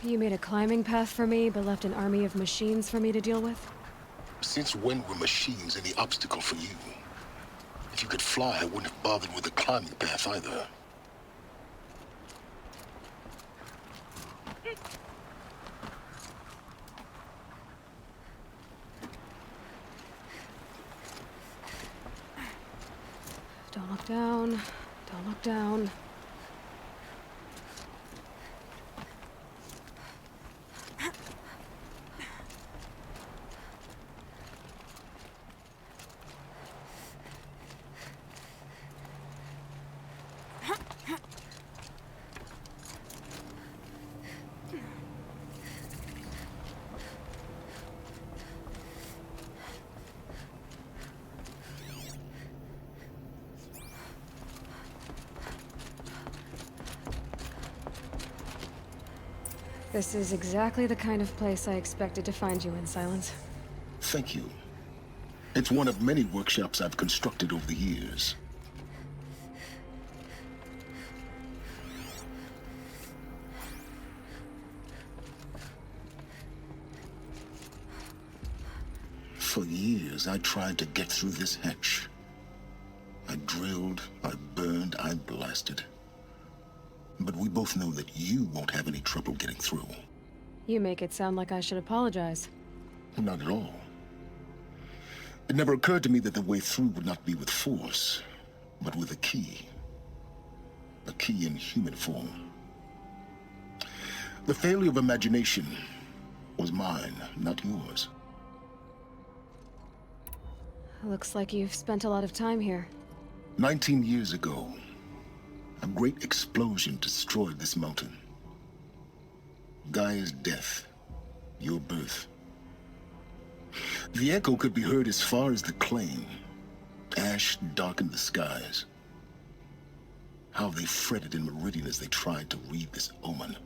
You made a climbing path for me, but left an army of machines for me to deal with? Since when were machines any obstacle for you? If you could fly, I wouldn't have bothered with the climbing path either. Don't look down. Don't look down. This is exactly the kind of place I expected to find you in, Silence. Thank you. It's one of many workshops I've constructed over the years. For years, I tried to get through this hatch. I drilled, I burned, I blasted. But we both know that you won't have any trouble getting through. You make it sound like I should apologize. Not at all. It never occurred to me that the way through would not be with force, but with a key. A key in human form. The failure of imagination was mine, not yours. Looks like you've spent a lot of time here. 19 years ago, a great explosion destroyed this mountain. Gaia's death, your birth. The echo could be heard as far as the claim. Ash darkened the skies. How they fretted in meridian as they tried to read this omen.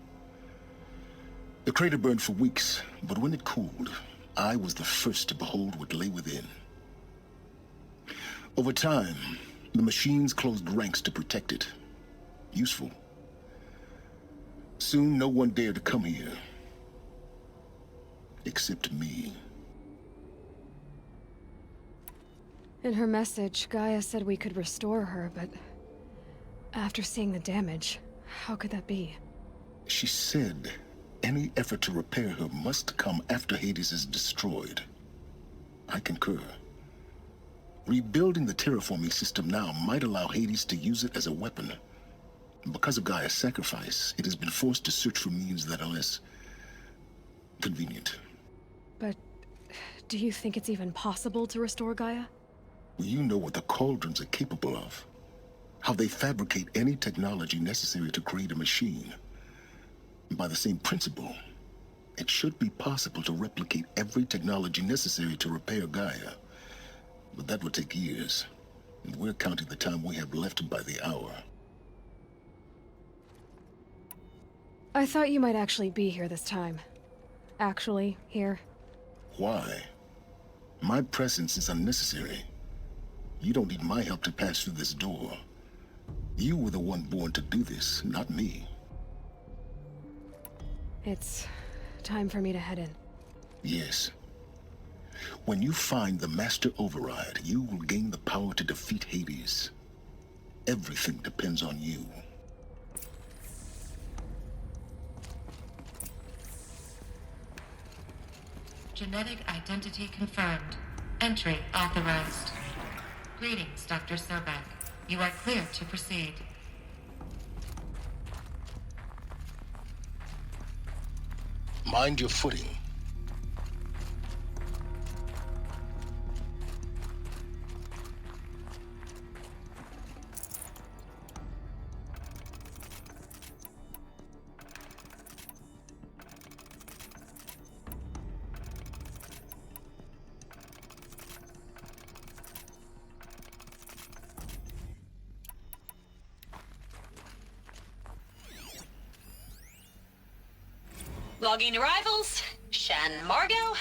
The crater burned for weeks, but when it cooled, I was the first to behold what lay within. Over time, the machines closed ranks to protect it. Useful. Soon, no one dared to come here. Except me. In her message, Gaia said we could restore her, but after seeing the damage, how could that be? She said any effort to repair her must come after Hades is destroyed. I concur. Rebuilding the terraforming system now might allow Hades to use it as a weapon. Because of Gaia's sacrifice, it has been forced to search for means that are less convenient. But do you think it's even possible to restore Gaia? You know what the Cauldrons are capable of. How they fabricate any technology necessary to create a machine. By the same principle, it should be possible to replicate every technology necessary to repair Gaia. But that would take years, and we're counting the time we have left by the hour. I thought you might actually be here this time. Actually, here. Why? My presence is unnecessary. You don't need my help to pass through this door. You were the one born to do this, not me. It's time for me to head in. Yes. When you find the Master Override, you will gain the power to defeat Hades. Everything depends on you. Genetic identity confirmed. Entry authorized. Greetings, Dr. Sobek. You are clear to proceed. Mind your footing. Logging arrivals. Shan Margot.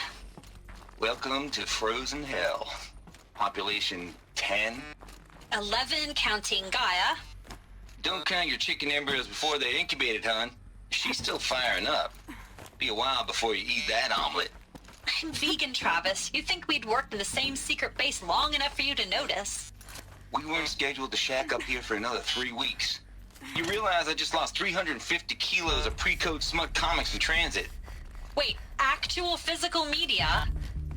Welcome to Frozen Hell. Population 10. 11 counting Gaia. Don't count your chicken embryos before they're incubated, hon. She's still firing up. Be a while before you eat that omelet. I'm vegan, Travis. You'd think we'd worked in the same secret base long enough for you to notice. We weren't scheduled to shack up here for another 3 weeks. You realize I just lost 350 kilos of pre-code smut comics in transit. Wait, actual physical media?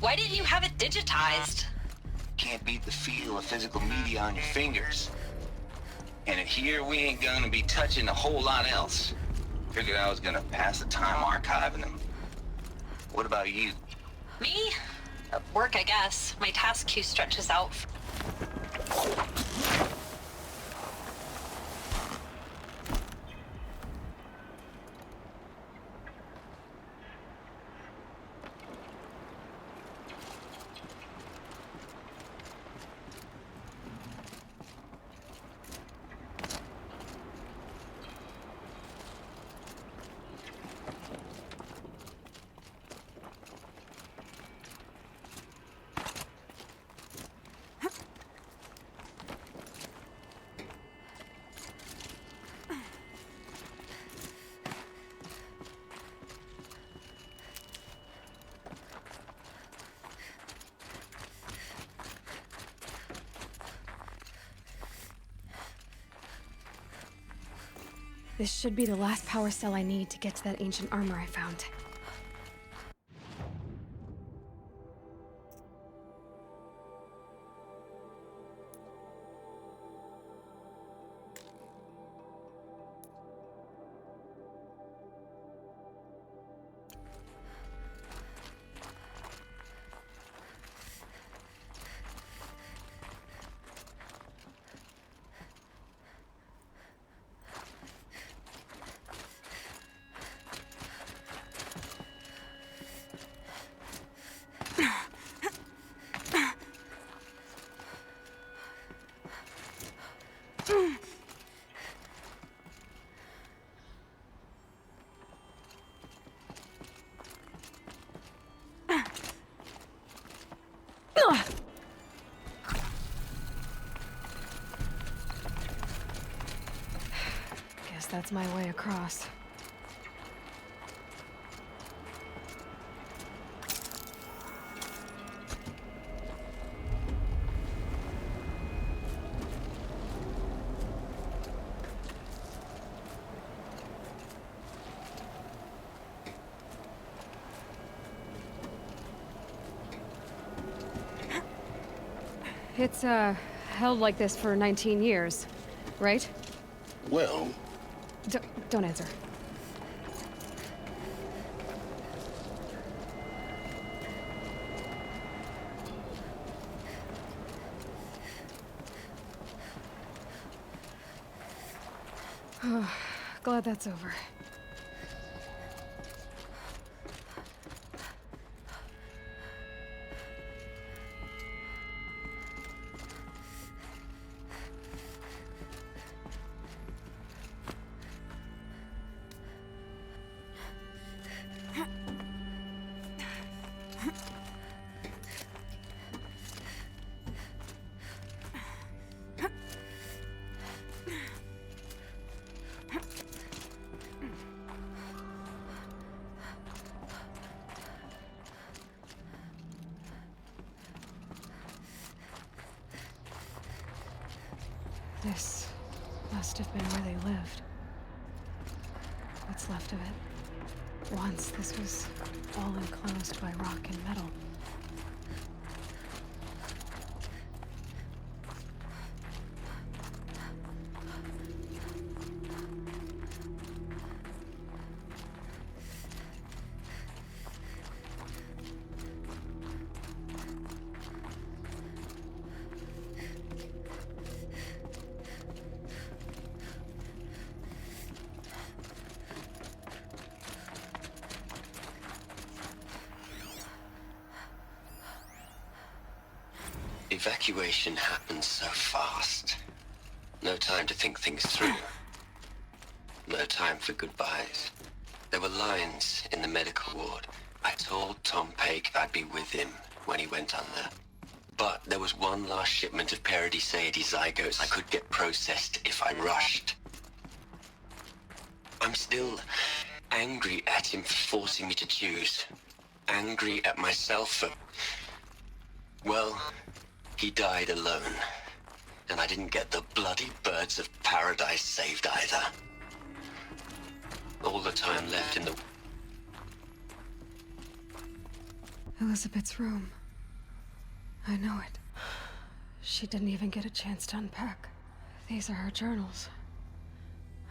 Why didn't you have it digitized? Can't beat the feel of physical media on your fingers. And here we ain't gonna be touching a whole lot else. Figured I was gonna pass the time archiving them. What about you? Me? Work, I guess. My task queue stretches out. This should be the last power cell I need to get to that ancient armor I found. Guess that's my way across. It's, held like this for 19 years, right? Well, Don't answer. Glad that's over. This must have been where they lived. What's left of it. Once, this was all enclosed by rock and metal. Evacuation happened so fast. No time to think things through. No time for goodbyes. There were lines in the medical ward. I told Tom Paik I'd be with him when he went under. But there was one last shipment of Paradiseidae zygotes I could get processed if I rushed. I'm still angry at him for forcing me to choose. Angry at myself for... Well, he died alone. And I didn't get the bloody birds of paradise saved either. All the time left in the... Elizabeth's room. I know it. She didn't even get a chance to unpack. These are her journals.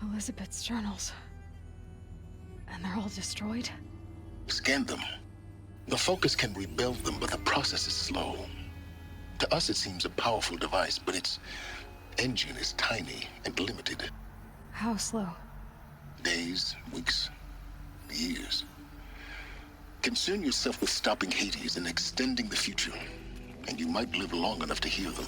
Elizabeth's journals. And they're all destroyed? Scan them. The Focus can rebuild them, but the process is slow. To us, it seems a powerful device, but its engine is tiny and limited. How slow? Days, weeks, years. Concern yourself with stopping Hades and extending the future, and you might live long enough to hear them.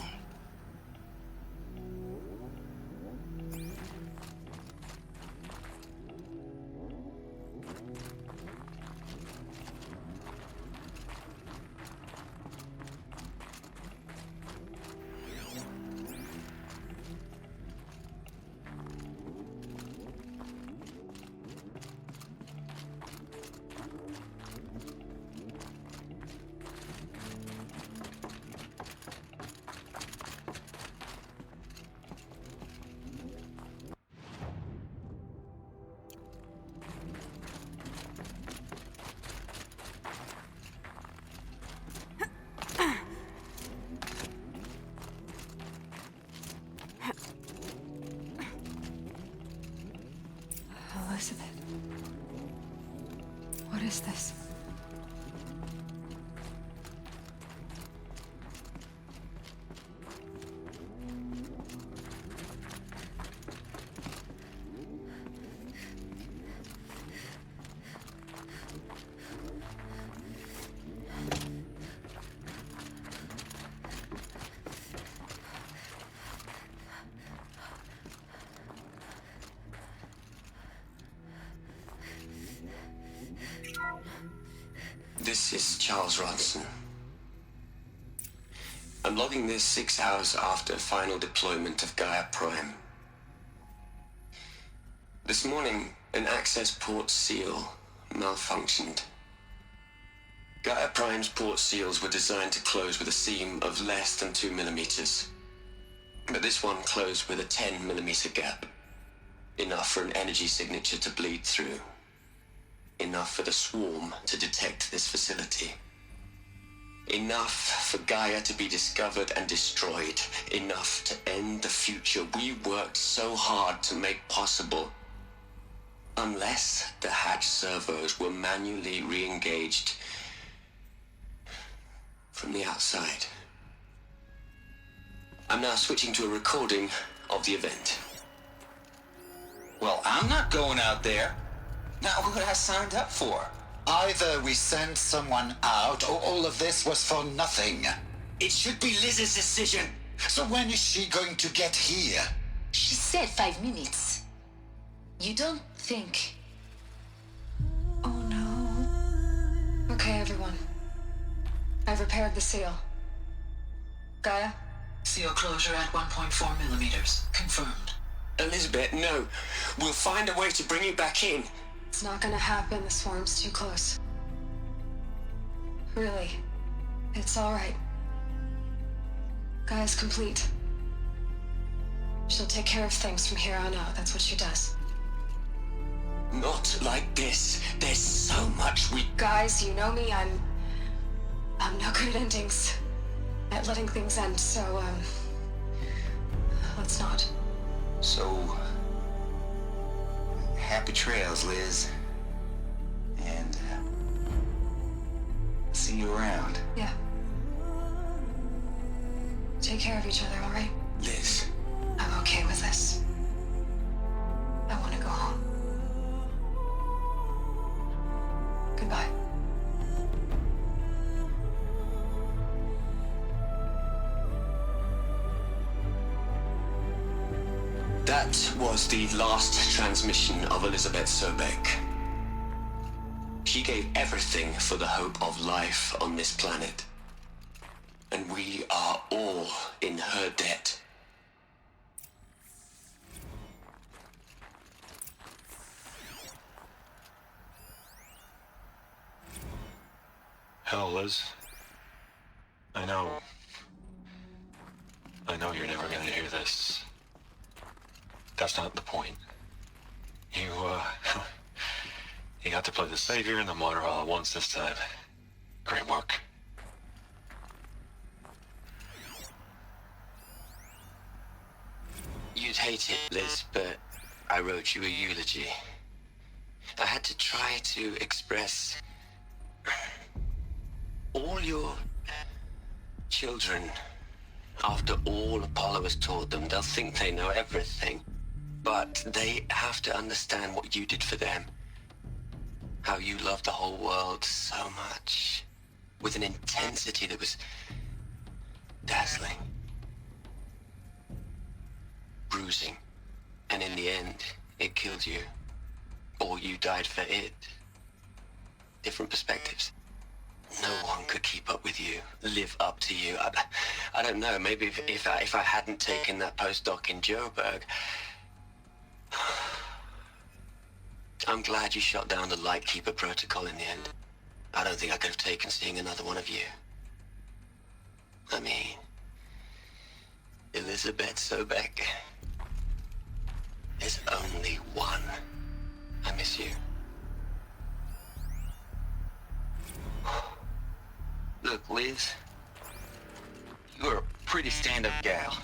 Elizabeth. What is this? This is Charles Ronson. I'm logging this 6 hours after final deployment of Gaia Prime. This morning, an access port seal malfunctioned. Gaia Prime's port seals were designed to close with a seam of less than 2 millimeters. But this one closed with a 10 millimeter gap. Enough for an energy signature to bleed through. Enough for the swarm to detect this facility. Enough for Gaia to be discovered and destroyed. Enough to end the future we worked so hard to make possible. Unless the hatch servos were manually re-engaged from the outside. I'm now switching to a recording of the event. Well, I'm not going out there. Not what I signed up for. Either we send someone out, or all of this was for nothing. It should be Liz's decision. So when is she going to get here? She said 5 minutes. You don't think... Oh no. Okay, everyone. I've repaired the seal. Gaia? Seal closure at 1.4 millimeters. Confirmed. Elizabeth, no. We'll find a way to bring you back in. It's not gonna happen. The swarm's too close. Really. It's alright. Gaia's complete. She'll take care of things from here on out. That's what she does. Not like this. There's so much we... Guys, you know me. I'm no good at endings. At letting things end, so, let's not. So, happy trails, Liz. And see you around. Yeah. Take care of each other, all right? Liz. I'm okay with this. I want to go home. Goodbye. That was the last transmission of Elizabeth Sobek. She gave everything for the hope of life on this planet. And we are all in her debt. Les. I know you're never gonna hear this. That's not the point. You, you got to play the savior and the martyr all at once this time. Great work. You'd hate it, Liz, but I wrote you a eulogy. I had to try to express all your children. After all Apollo has taught them, they'll think they know everything. But they have to understand what you did for them. How you loved the whole world so much. With an intensity that was dazzling. Bruising. And in the end, it killed you. Or you died for it. Different perspectives. No one could keep up with you, live up to you. I don't know, maybe if I hadn't taken that postdoc in Joburg. I'm glad you shot down the Lightkeeper protocol in the end. I don't think I could have taken seeing another one of you. I mean, Elizabeth Sobek. There's only one. I miss you. Look, Liz, you're a pretty stand-up gal.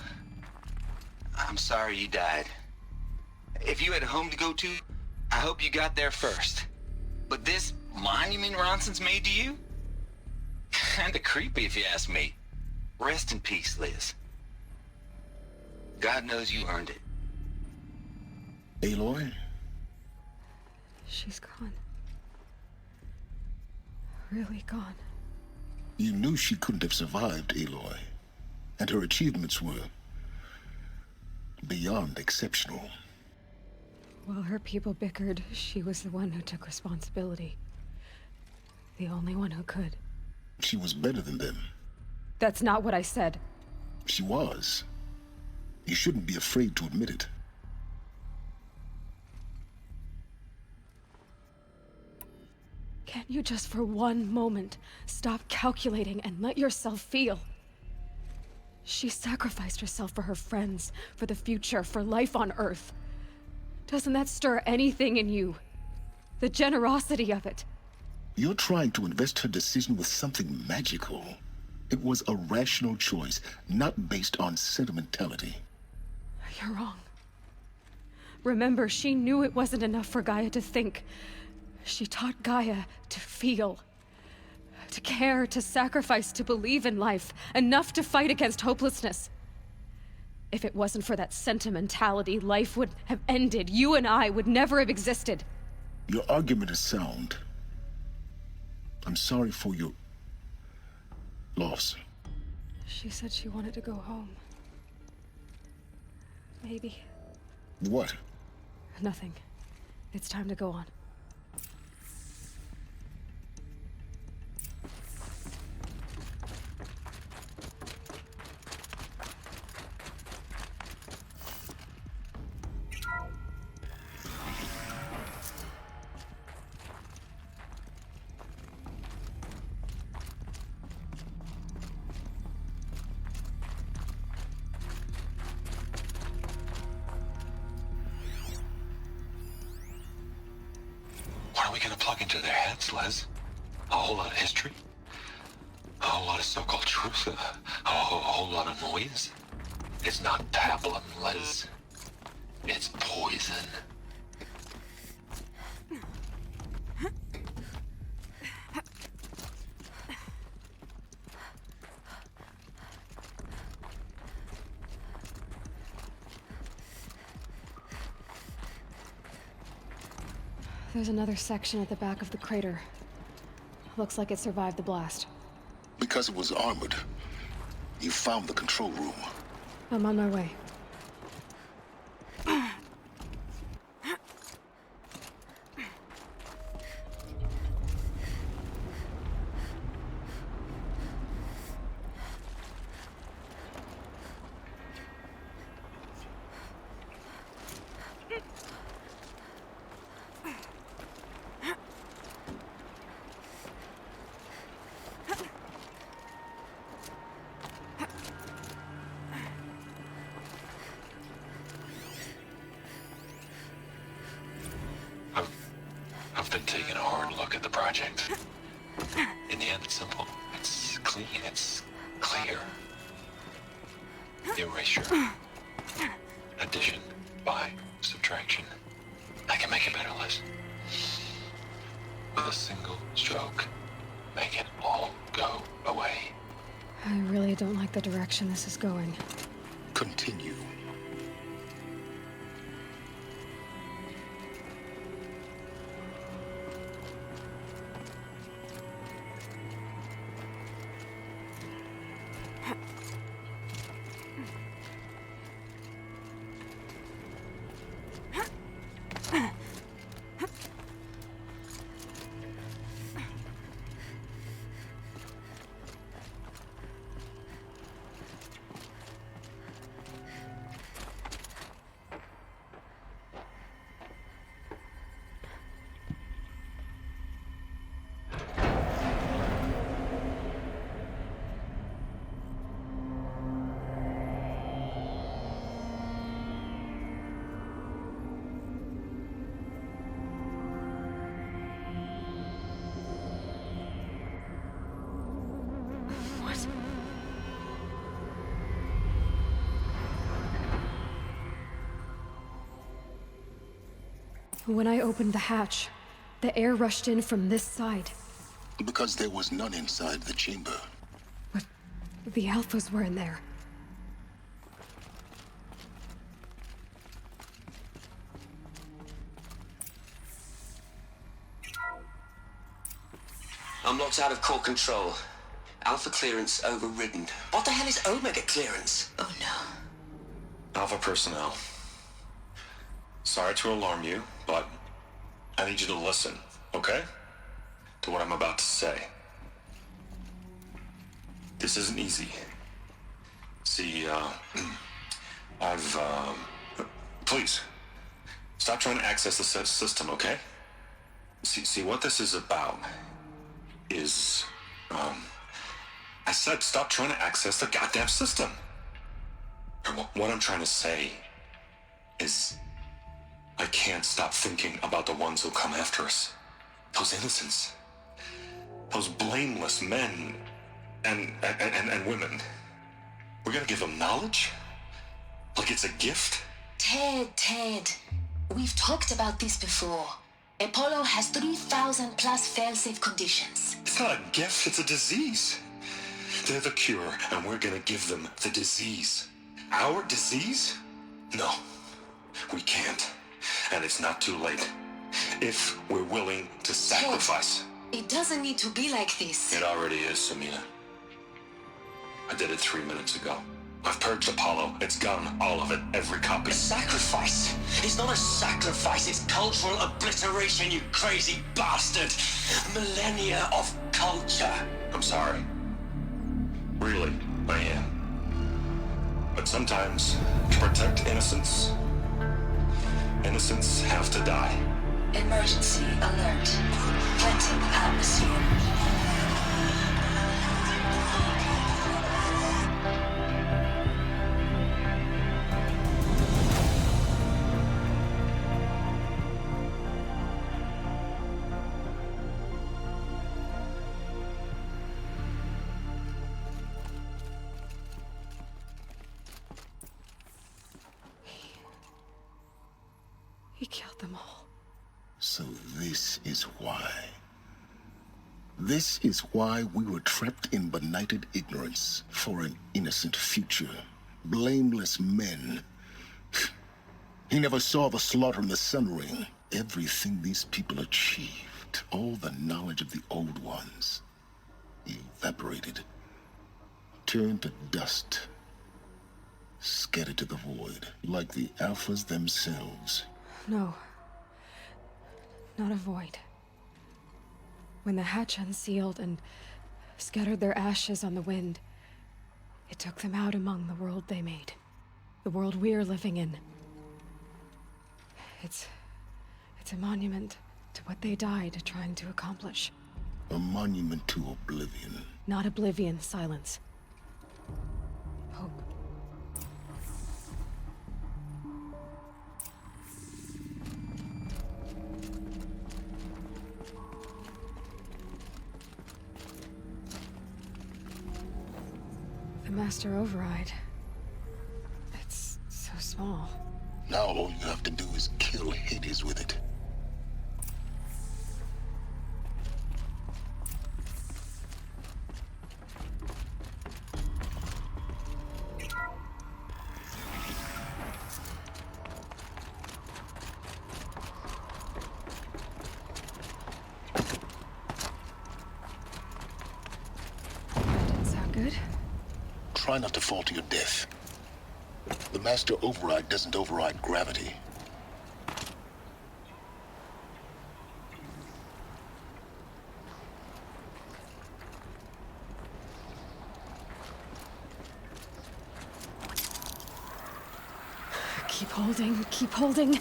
I'm sorry you died. If you had a home to go to, I hope you got there first. But this monument Ronson's made to you? Kinda creepy if you ask me. Rest in peace, Liz. God knows you earned it. Aloy? She's gone. Really gone. You knew she couldn't have survived, Aloy. And her achievements were beyond exceptional. While her people bickered, she was the one who took responsibility. The only one who could. She was better than them. That's not what I said. She was. You shouldn't be afraid to admit it. Can't you just for one moment stop calculating and let yourself feel? She sacrificed herself for her friends, for the future, for life on Earth. Doesn't that stir anything in you? The generosity of it. You're trying to invest her decision with something magical. It was a rational choice, not based on sentimentality. You're wrong. Remember, she knew it wasn't enough for Gaia to think. She taught Gaia to feel. To care, to sacrifice, to believe in life. Enough to fight against hopelessness. If it wasn't for that sentimentality, life would have ended. You and I would never have existed. Your argument is sound. I'm sorry for your loss. She said she wanted to go home. Maybe. What? Nothing. It's time to go on. What are we gonna plug into their heads, Les? A whole lot of history? A whole lot of so-called truth? A whole lot of noise? It's not pablum, Les. It's poison. There's another section at the back of the crater. Looks like it survived the blast. Because it was armored. You found the control room. I'm on my way. look at the project. In the end, it's simple. It's clean. It's clear. Erasure. Addition. By. Subtraction. I can make it better, Liz. With a single stroke. Make it all go away. I really don't like the direction this is going. Continue. What? When I opened the hatch, the air rushed in from this side. Because there was none inside the chamber. But the Alphas were in there. I'm locked out of core control. Alpha clearance overridden. What the hell is Omega clearance? Oh no. Alpha personnel. Sorry to alarm you, but I need you to listen, okay? To what I'm about to say. This isn't easy. See, please, stop trying to access the system, okay? See, what this is about is, I said stop trying to access the goddamn system. What I'm trying to say is, I can't stop thinking about the ones who come after us. Those innocents. Those blameless men and women. We're gonna give them knowledge? Like it's a gift? Ted. We've talked about this before. Apollo has 3,000 plus fail-safe conditions. It's not a gift, it's a disease. They're the cure, and we're gonna give them the disease. Our disease? No, we can't. And it's not too late. If we're willing to sacrifice. It doesn't need to be like this. It already is, Samina. I did it 3 minutes ago. I've purged Apollo. It's gone. All of it. Every copy. A sacrifice? It's not a sacrifice, it's cultural obliteration, you crazy bastard! Millennia of culture! I'm sorry. Really, I am. But sometimes, to protect innocence, innocents have to die. Emergency alert. Planting atmosphere. He killed them all. So this is why. This is why we were trapped in benighted ignorance for an innocent future. Blameless men. He never saw the slaughter in the Sun Ring. Everything these people achieved, all the knowledge of the old ones, evaporated, turned to dust, scattered to the void, like the Alphas themselves. No. Not a void. When the hatch unsealed and scattered their ashes on the wind, it took them out among the world they made. The world we're living in. It's a monument to what they died trying to accomplish. A monument to oblivion. Not oblivion, silence. Hope. Master Override. It's so small. Now all you have to do is kill Hades with it. That didn't sound good. Try not to fall to your death. The Master Override doesn't override gravity. Keep holding, keep holding.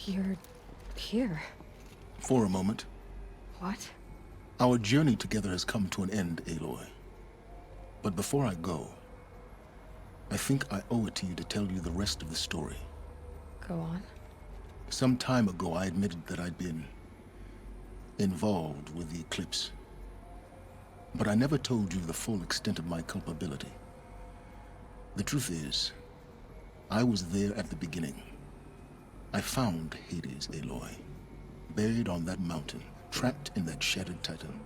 You're here. For a moment. What? Our journey together has come to an end, Aloy. But before I go, I think I owe it to you to tell you the rest of the story. Go on. Some time ago, I admitted that I'd been involved with the eclipse. But I never told you the full extent of my culpability. The truth is, I was there at the beginning. I found Hades, Aloy, buried on that mountain, trapped in that shattered titan.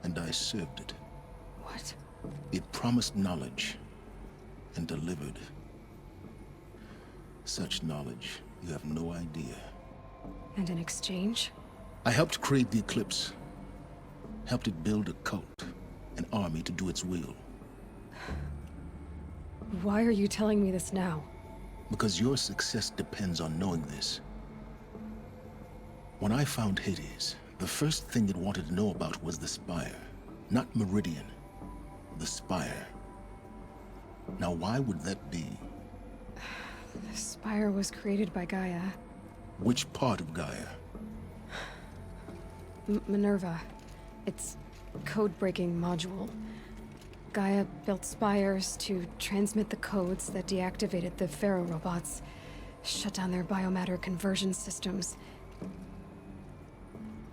And I served it. What? It promised knowledge and delivered. Such knowledge, you have no idea. And in exchange? I helped create the eclipse. Helped it build a cult, an army to do its will. Why are you telling me this now? Because your success depends on knowing this. When I found Hades, the first thing it wanted to know about was the Spire. Not Meridian. The Spire. Now why would that be? The Spire was created by Gaia. Which part of Gaia? Minerva. It's code-breaking module. Gaia built spires to transmit the codes that deactivated the Pharaoh robots, shut down their biomatter conversion systems.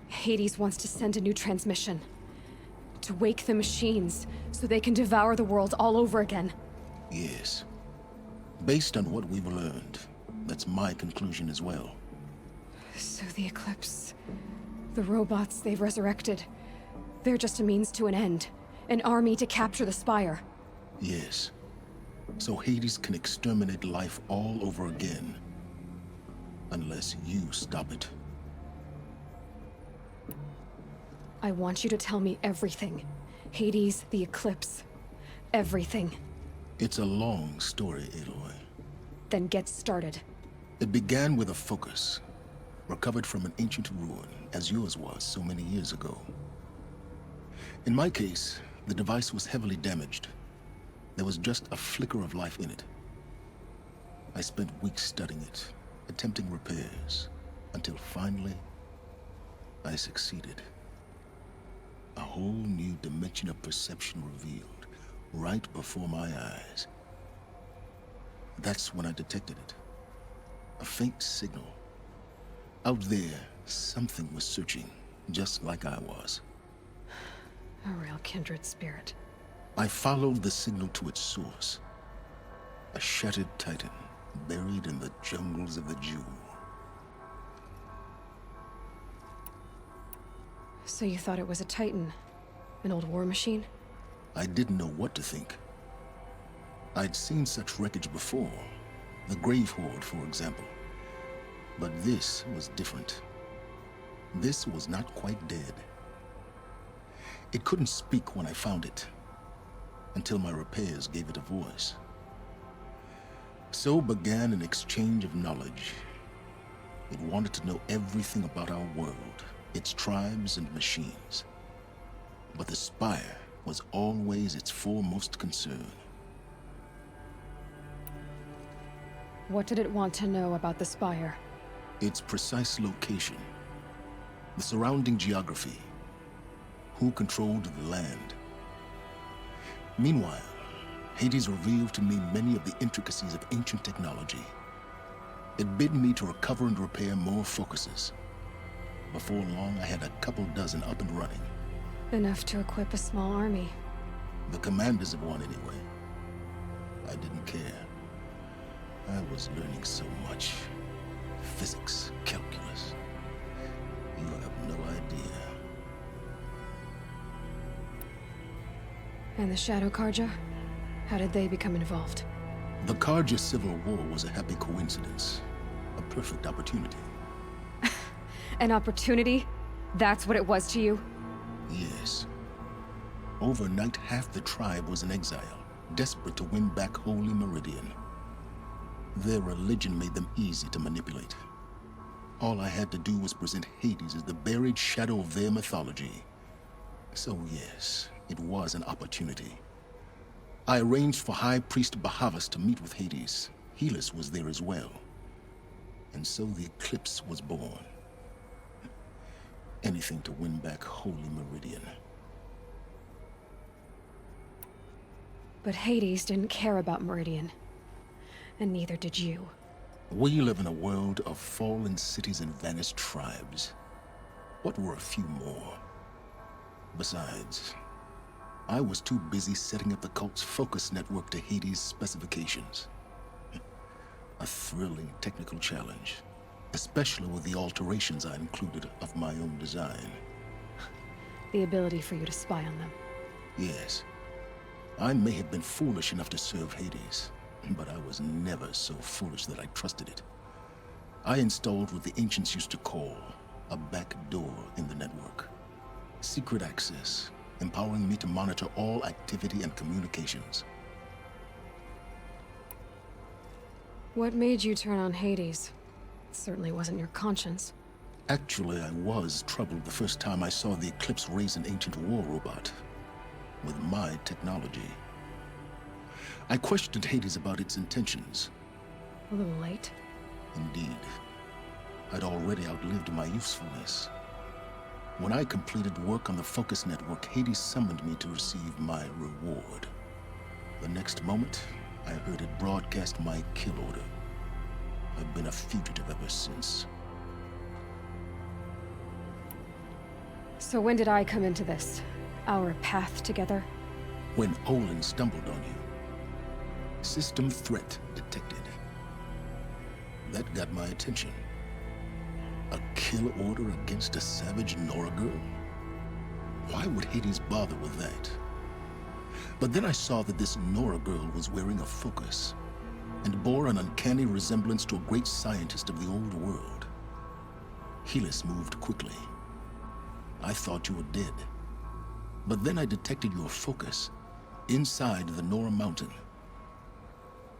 Hades wants to send a new transmission. To wake the machines, so they can devour the world all over again. Yes. Based on what we've learned, that's my conclusion as well. So the Eclipse, the robots they've resurrected, they're just a means to an end. An army to capture the Spire. Yes. So Hades can exterminate life all over again. Unless you stop it. I want you to tell me everything. Hades, the Eclipse. Everything. It's a long story, Aloy. Then get started. It began with a focus, recovered from an ancient ruin, as yours was so many years ago. In my case, the device was heavily damaged. There was just a flicker of life in it. I spent weeks studying it, attempting repairs, until finally, I succeeded. A whole new dimension of perception revealed, right before my eyes. That's when I detected it. A faint signal. Out there, something was searching, just like I was. A real kindred spirit. I followed the signal to its source. A shattered titan, buried in the jungles of the Jew. So you thought it was a titan? An old war machine? I didn't know what to think. I'd seen such wreckage before. The Grave Horde, for example. But this was different. This was not quite dead. It couldn't speak when I found it, until my repairs gave it a voice. So began an exchange of knowledge. It wanted to know everything about our world, its tribes and machines. But the Spire was always its foremost concern. What did it want to know about the Spire? Its precise location, the surrounding geography, who controlled the land. Meanwhile, Hades revealed to me many of the intricacies of ancient technology. It bid me to recover and repair more focuses. Before long, I had a couple dozen up and running. Enough to equip a small army. The commanders of one, anyway. I didn't care. I was learning so much. Physics, calculus. You have no idea. And the Shadow Karja? How did they become involved? The Karja Civil War was a happy coincidence. A perfect opportunity. An opportunity? That's what it was to you? Yes. Overnight, half the tribe was in exile, desperate to win back Holy Meridian. Their religion made them easy to manipulate. All I had to do was present Hades as the buried shadow of their mythology. So yes, it was an opportunity. I arranged for High Priest Bahavas to meet with Hades. Helis was there as well. And so the eclipse was born. Anything to win back Holy Meridian. But Hades didn't care about Meridian. And neither did you. We live in a world of fallen cities and vanished tribes. What were a few more? Besides, I was too busy setting up the cult's focus network to Hades' specifications. A thrilling technical challenge, especially with the alterations I included of my own design. The ability for you to spy on them. Yes. I may have been foolish enough to serve Hades, but I was never so foolish that I trusted it. I installed what the ancients used to call a back door in the network. Secret access, empowering me to monitor all activity and communications. What made you turn on Hades? It certainly wasn't your conscience. Actually, I was troubled the first time I saw the Eclipse raise an ancient war robot with my technology. I questioned Hades about its intentions. A little late. Indeed. I'd already outlived my usefulness. When I completed work on the Focus Network, Hades summoned me to receive my reward. The next moment, I heard it broadcast my kill order. I've been a fugitive ever since. So when did I come into this? Our path together? When Olin stumbled on you. System threat detected. That got my attention. A kill order against a savage Nora girl? Why would Hades bother with that? But then I saw that this Nora girl was wearing a focus and bore an uncanny resemblance to a great scientist of the old world. Helis moved quickly. I thought you were dead. But then I detected your focus inside the Nora mountain.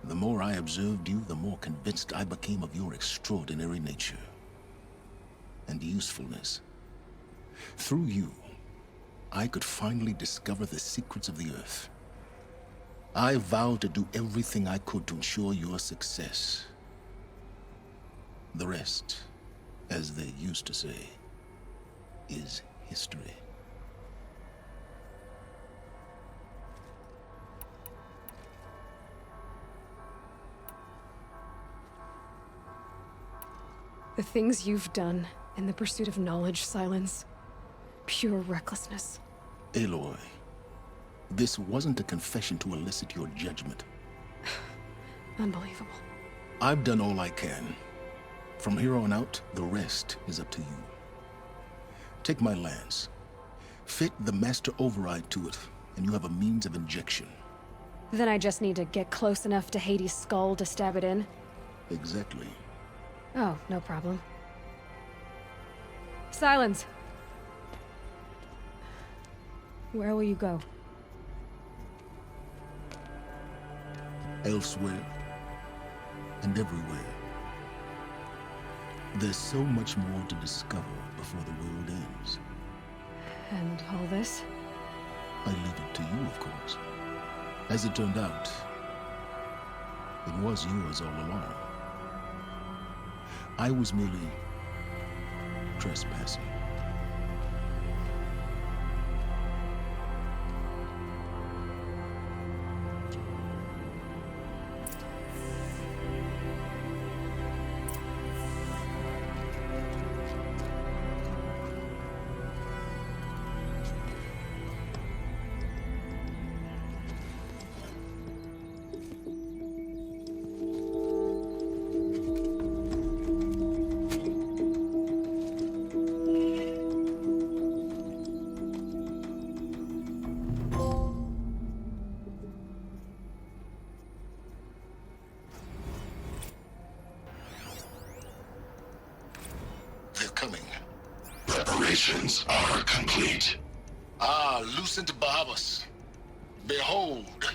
The more I observed you, the more convinced I became of your extraordinary nature and usefulness. Through you, I could finally discover the secrets of the Earth. I vowed to do everything I could to ensure your success. The rest, as they used to say, is history. The things you've done in the pursuit of knowledge, Silence. Pure recklessness. Aloy, this wasn't a confession to elicit your judgment. Unbelievable. I've done all I can. From here on out, the rest is up to you. Take my lance. Fit the master override to it, and you have a means of injection. Then I just need to get close enough to Hades' skull to stab it in? Exactly. Oh, no problem. Silence! Where will you go? Elsewhere. And everywhere. There's so much more to discover before the world ends. And all this? I leave it to you, of course. As it turned out, it was yours all along. I was merely trespassing. Coming. Preparations are complete. Ah, Lucent Bahavas. Behold,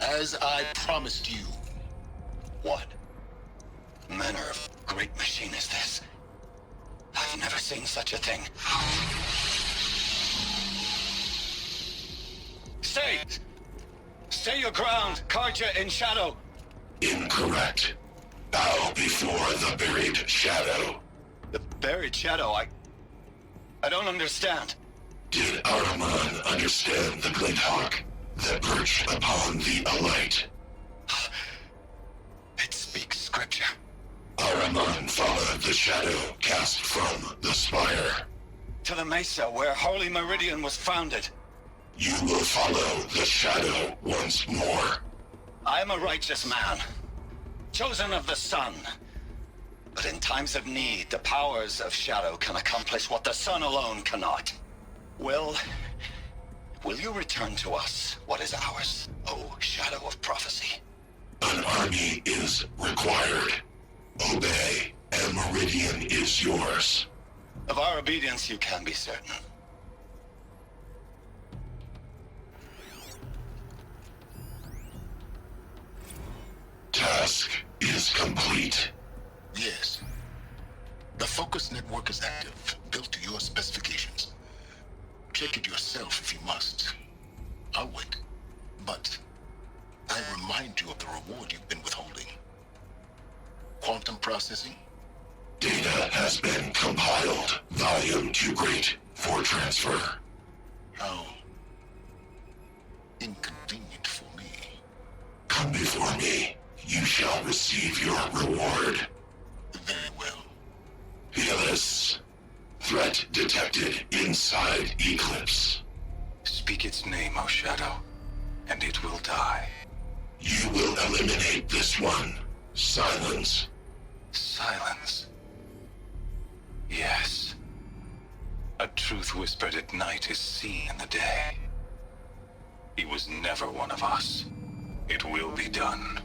as I promised you. What manner of great machine is this? I've never seen such a thing. Stay! Stay your ground, Karja in shadow! Incorrect. Bow before the buried shadow. The buried shadow, I don't understand. Did Araman understand the glint hawk that perched upon the alight? It speaks scripture. Araman followed the shadow cast from the spire. To the mesa where Holy Meridian was founded. You will follow the shadow once more. I am a righteous man, chosen of the sun. But in times of need, the powers of shadow can accomplish what the sun alone cannot. Will you return to us what is ours, O Shadow of Prophecy? An army is required. Obey, and Meridian is yours. Of our obedience you can be certain. Task is complete. Yes. The focus network is active, built to your specifications. Check it yourself if you must. I'll wait. But I remind you of the reward you've been withholding. Quantum processing? Data has been compiled. Volume too great for transfer. How inconvenient for me. Come before me. You shall receive your reward. Very well. Helis. Threat detected inside Eclipse. Speak its name, O Shadow, and it will die. You will eliminate this one. Silence. Silence. Yes. A truth whispered at night is seen in the day. He was never one of us. It will be done.